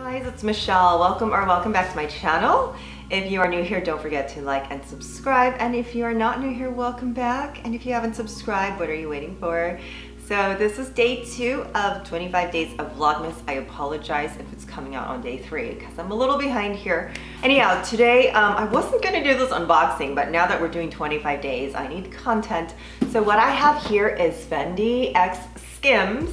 Guys, it's Michelle. Welcome back to my channel. If you are new here, don't forget to like and subscribe. And if you are not new here, welcome back. And if you haven't subscribed, what are you waiting for? So this is day 2 of 25 days of Vlogmas. I apologize if it's coming out on day 3 because I'm a little behind here. Anyhow, today I wasn't gonna do this unboxing, but now that we're doing 25 days, I need content. So what I have here is Fendi x Skims.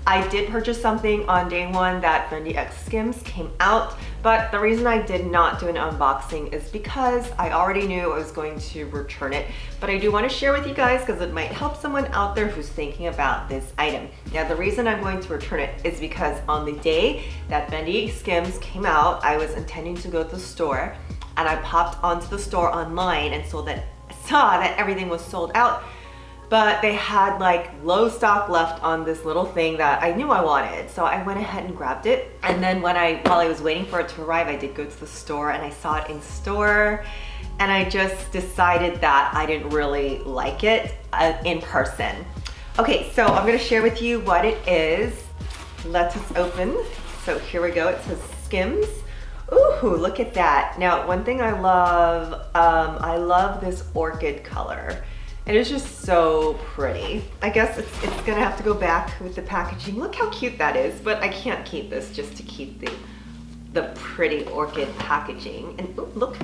I did purchase something on day 1 that Fendi x Skims came out, but the reason I did not do an unboxing is because I already knew I was going to return it, but I do want to share with you guys because it might help someone out there who's thinking about this item. Now, the reason I'm going to return it is because on the day that Fendi Skims came out, I was intending to go to the store, and I popped onto the store online and saw that everything was sold out. But they had like low stock left on this little thing that I knew I wanted. So I went ahead and grabbed it. And then while I was waiting for it to arrive, I did go to the store and I saw it in store. And I just decided that I didn't really like it in person. Okay, so I'm gonna share with you what it is. Let us open. So here we go, it says Skims. Ooh, look at that. Now, one thing I love this orchid color. It is just so pretty. I guess it's gonna have to go back with the packaging. Look how cute that is, but I can't keep this just to keep the pretty orchid packaging. And ooh, look,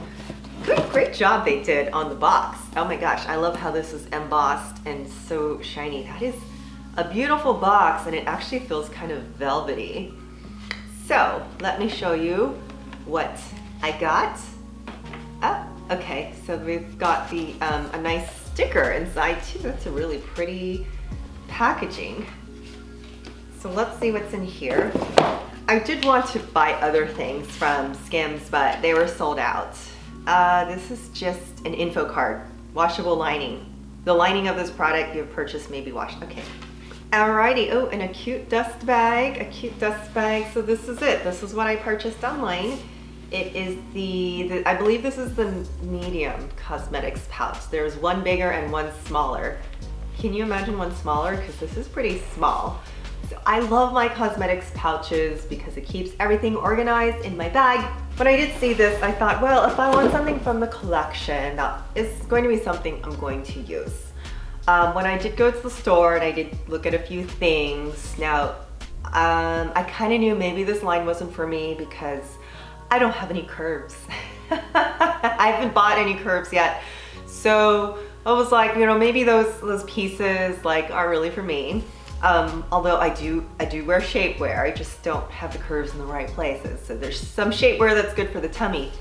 great job they did on the box. Oh my gosh, I love how this is embossed and so shiny. That is a beautiful box, and it actually feels kind of velvety. So let me show you what I got. Oh, okay, so we've got the a nice sticker inside too. That's a really pretty packaging. So let's see what's in here. I did want to buy other things from Skims, but they were sold out. This is just an info card. Washable lining. The lining of this product you've purchased may be washed. Okay. Alrighty. Oh, and a cute dust bag. A cute dust bag. So this is it. This is what I purchased online. It is I believe this is the medium cosmetics pouch. There's one bigger and one smaller. Can you imagine one smaller? Because this is pretty small. So I love my cosmetics pouches because it keeps everything organized in my bag. When I did see this, I thought, well, if I want something from the collection, that is going to be something I'm going to use. When I did go to the store and I did look at a few things, now I kind of knew maybe this line wasn't for me because I don't have any curves. I haven't bought any curves yet. So I was like, you know, maybe those pieces like are really for me. Although I do wear shapewear, I just don't have the curves in the right places. So there's some shapewear that's good for the tummy.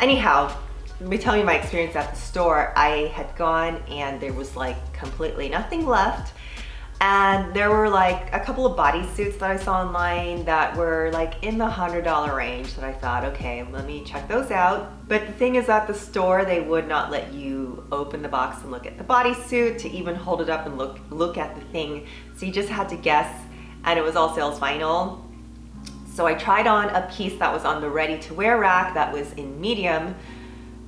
Anyhow, let me tell you my experience at the store. I had gone and there was like completely nothing left. And there were like a couple of bodysuits that I saw online that were like in the $100 range that I thought, okay, let me check those out. But the thing is, at the store, they would not let you open the box and look at the bodysuit, to even hold it up and look at the thing. So you just had to guess, and it was all sales final. So I tried on a piece that was on the ready to wear rack that was in medium,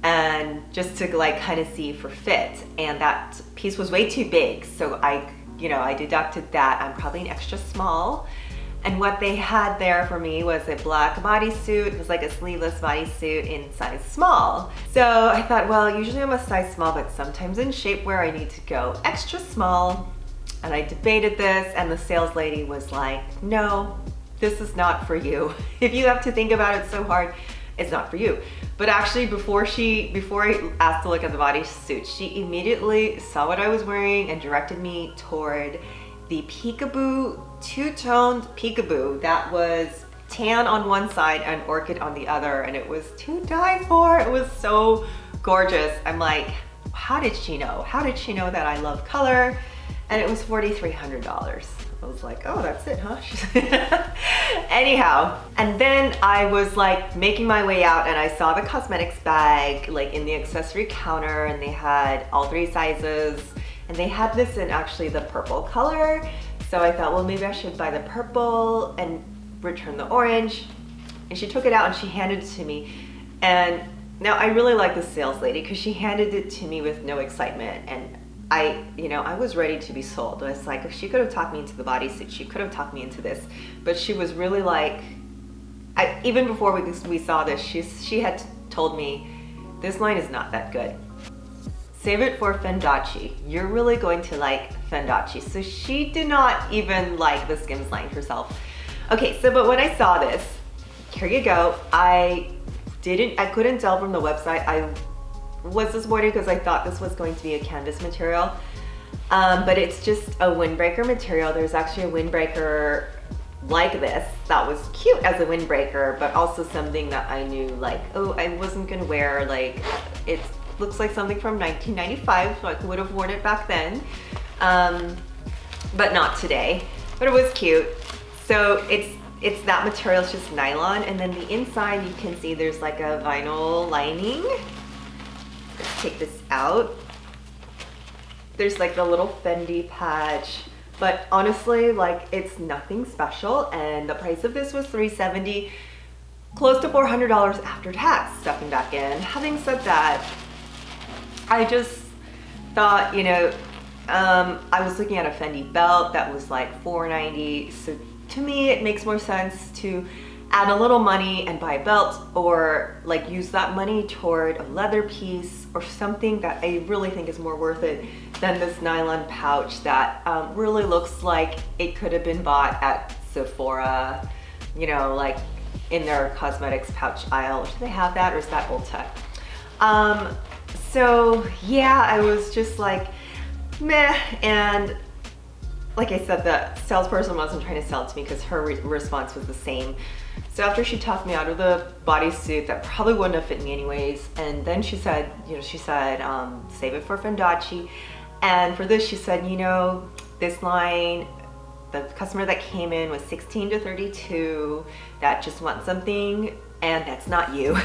and just to like kind of see for fit. And that piece was way too big. So I deducted that I'm probably an extra small. And what they had there for me was a black bodysuit. It was like a sleeveless bodysuit in size small. So I thought, well, usually I'm a size small, but sometimes in shapewear I need to go extra small. And I debated this, and the sales lady was like, no, this is not for you. If you have to think about it so hard, it's not for you. But actually, before I asked to look at the bodysuit, she immediately saw what I was wearing and directed me toward the peekaboo, two-toned peekaboo that was tan on one side and orchid on the other, and it was to die for. It was so gorgeous. I'm like, how did she know? How did she know that I love color? And it was $4,300. I was like, oh, that's it, huh? Anyhow, and then I was like making my way out, and I saw the cosmetics bag like in the accessory counter, and they had all 3 sizes, and they had this in actually the purple color. So I thought, well, maybe I should buy the purple and return the orange. And she took it out and she handed it to me. And now I really like the sales lady because she handed it to me with no excitement, and I was ready to be sold. It's like, if she could have talked me into the bodysuit, she could have talked me into this. But she was really like, even before we saw this, she had told me, this line is not that good. Save it for Fendaci. You're really going to like Fendaci. So she did not even like the Skims line herself. Okay, so but when I saw this, here you go. I couldn't tell from the website. I was disappointed because I thought this was going to be a canvas material. But it's just a windbreaker material. There's actually a windbreaker like this that was cute as a windbreaker, but also something that I knew like, oh, I wasn't gonna wear. Like, it looks like something from 1995, so I would have worn it back then, but not today. But it was cute. So it's that material, it's just nylon, and then the inside you can see there's like a vinyl lining. Let's take this out. There's like the little Fendi patch, but honestly, like, it's nothing special, and the price of this was $370, close to $400 after tax, stepping back in. Having said that, I just thought, you know, I was looking at a Fendi belt that was like $490, so to me it makes more sense to add a little money and buy a belt, or like use that money toward a leather piece or something that I really think is more worth it than this nylon pouch that really looks like it could have been bought at Sephora, you know, like in their cosmetics pouch aisle. Do they have that, or is that Ulta? So yeah, I was just like, meh. And like I said, the salesperson wasn't trying to sell it to me because her response was the same. So after she talked me out of the bodysuit that probably wouldn't have fit me anyways, and then she said, you know, save it for Fendaci. And for this, she said, you know, this line, the customer that came in was 16 to 32 that just wants something, and that's not you.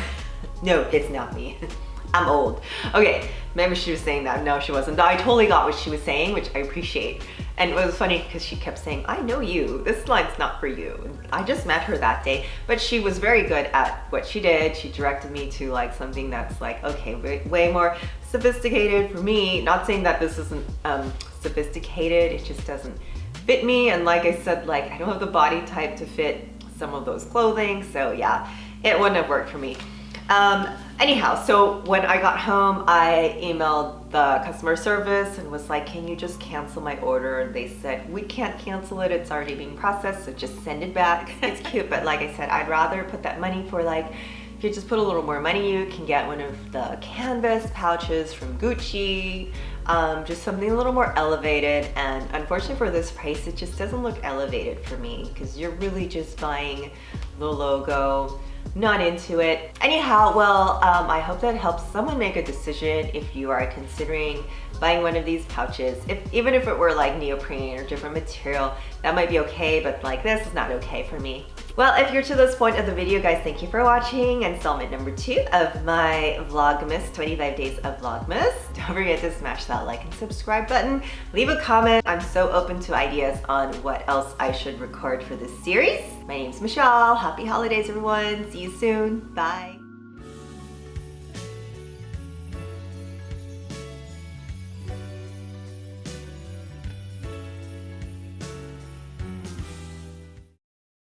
No, it's not me. I'm old. Okay, maybe she was saying that. No, she wasn't. I totally got what she was saying, which I appreciate. And it was funny because she kept saying, I know you, this line's not for you. I just met her that day, but she was very good at what she did. She directed me to like something that's like, okay, way more sophisticated for me. Not saying that this isn't sophisticated, it just doesn't fit me. And like I said, like, I don't have the body type to fit some of those clothing. So yeah, it wouldn't have worked for me. Anyhow, so when I got home, I emailed the customer service and was like, can you just cancel my order? And they said, we can't cancel it, it's already being processed, so just send it back. It's cute, but like I said, I'd rather put that money for, like, if you just put a little more money, you can get one of the canvas pouches from Gucci, just something a little more elevated. And unfortunately for this price, it just doesn't look elevated for me because you're really just buying the logo. Not into it. Anyhow, well, I hope that helps someone make a decision if you are considering buying one of these pouches. Even if it were like neoprene or different material, that might be okay, but like this is not okay for me. Well, if you're to this point of the video, guys, thank you for watching installment number 2 of my Vlogmas, 25 days of Vlogmas. Don't forget to smash that like and subscribe button. Leave a comment. I'm so open to ideas on what else I should record for this series. My name's Michelle. Happy holidays, everyone. See you soon. Bye.